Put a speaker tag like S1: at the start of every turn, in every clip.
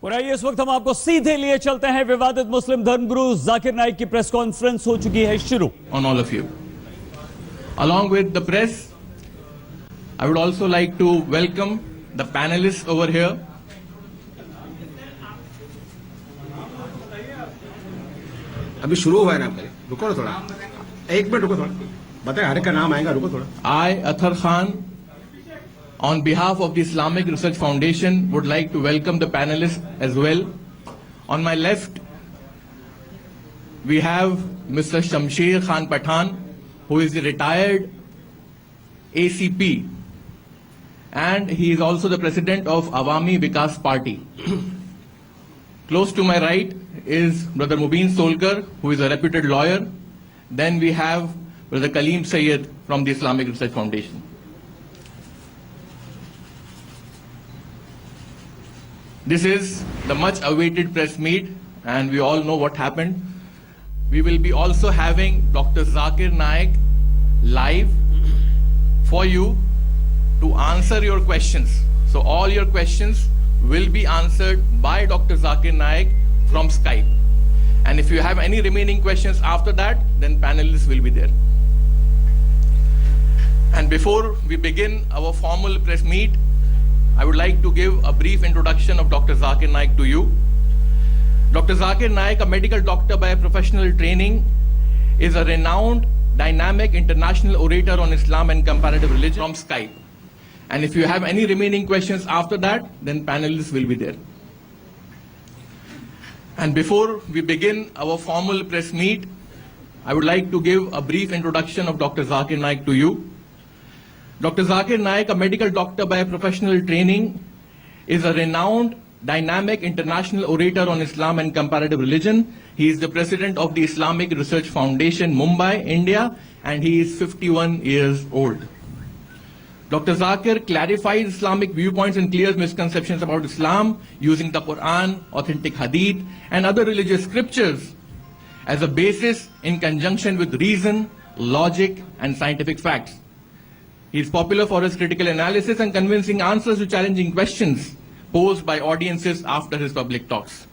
S1: और आइए इस वक्त हम आपको सीधे लिए चलते हैं। विवादित मुस्लिम धर्मगुरु जाकिर नाइक की प्रेस कॉन्फ्रेंस हो चुकी है शुरू।
S2: On all of you. Along with the press, I would also like to welcome the panelists over here.
S3: अभी शुरू हुआ है ना, पहले रुको ना थोड़ा, एक मिनट रुको थोड़ा, बताए हर का नाम आएगा, रुको थोड़ा।
S2: I, Athar Khan, on behalf of the Islamic Research Foundation, would like to welcome the panelists as well. On my left, we have Mr. Shamsher Khan Pathan, who is the retired ACP, and he is also the president of Awami Vikas Party. Close to my right is Brother Mubin Solkar, who is a reputed lawyer. Then we have Brother Kaleem Sayyed from the Islamic Research Foundation. This is the much awaited press meet, and we all know what happened. We will be also having Dr. Zakir Naik live for you to answer your questions. So all your questions will be answered by Dr. Zakir Naik from Skype. And if you have any remaining questions after that, then panelists will be there. And before we begin our formal press meet, I would like to give a brief introduction of Dr. Zakir Naik to you. Dr. Zakir Naik, a medical doctor by professional training, is a renowned, dynamic international orator on Islam and comparative religion from Skype. And if you have any remaining questions after that, then panelists will be there. And before we begin our formal press meet, I would like to give a brief introduction of Dr. Zakir Naik to you. Dr. Zakir Naik, a medical doctor by professional training, is a renowned, dynamic international orator on Islam and comparative religion. He is the president of the Islamic Research Foundation, Mumbai, India, and he is 51 years old. Dr. Zakir clarifies Islamic viewpoints and clears misconceptions about Islam using the Quran, authentic hadith, and other religious scriptures as a basis in conjunction with reason, logic, and scientific facts. He is popular for his critical analysis and convincing answers to challenging questions posed by audiences after his public talks.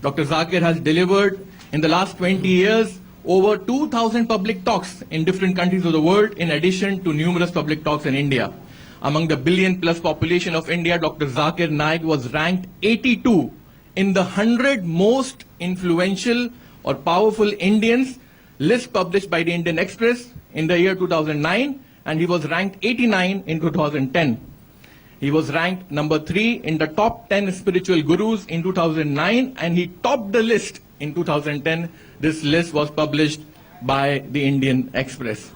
S2: Dr. Zakir has delivered in the last 20 years over 2,000 public talks in different countries of the world, in addition to numerous public talks in India. Among the billion-plus population of India, Dr. Zakir Naik was ranked 82 in the 100 most influential or powerful Indians list published by the Indian Express in the year 2009, and he was ranked 89 in 2010. He was ranked number 3 in the top 10 spiritual gurus in 2009, and he topped the list in 2010. This list was published by the Indian Express.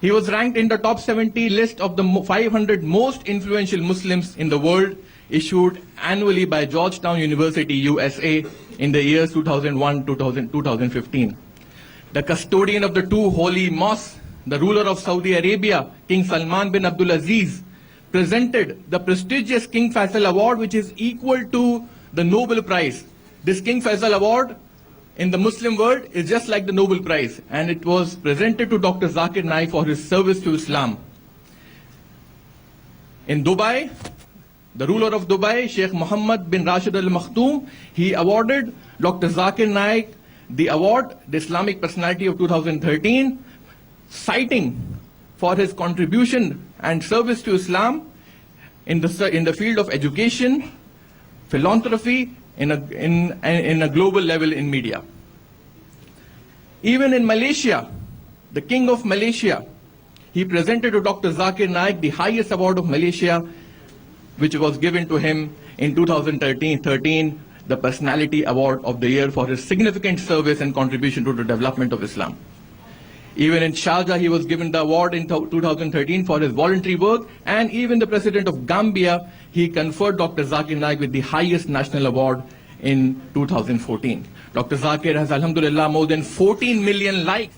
S2: He was ranked in the top 70 list of the 500 most influential Muslims in the world, issued annually by Georgetown University, USA, in the years 2001 to 2015. The custodian of the two holy mosques, the ruler of Saudi Arabia, King Salman bin Abdulaziz, presented the prestigious King Faisal Award, which is equal to the Nobel Prize. This King Faisal Award in the Muslim world is just like the Nobel Prize, and it was presented to Dr. Zakir Naik for his service to Islam. In Dubai, the ruler of Dubai, Sheikh Mohammed bin Rashid Al Maktoum, he awarded Dr. Zakir Naik the award, the Islamic Personality of 2013, citing for his contribution and service to Islam in the field of education, philanthropy, in a global level in media. Even in Malaysia, the King of Malaysia, he presented to Dr. Zakir Naik the highest award of Malaysia, which was given to him in 2013, the Personality Award of the Year for his significant service and contribution to the development of Islam. Even in Sharjah, he was given the award in 2013 for his voluntary work, and even the president of Gambia, he conferred Dr. Zakir Naik with the highest national award in 2014. Dr. Zakir has, alhamdulillah, more than 14 million likes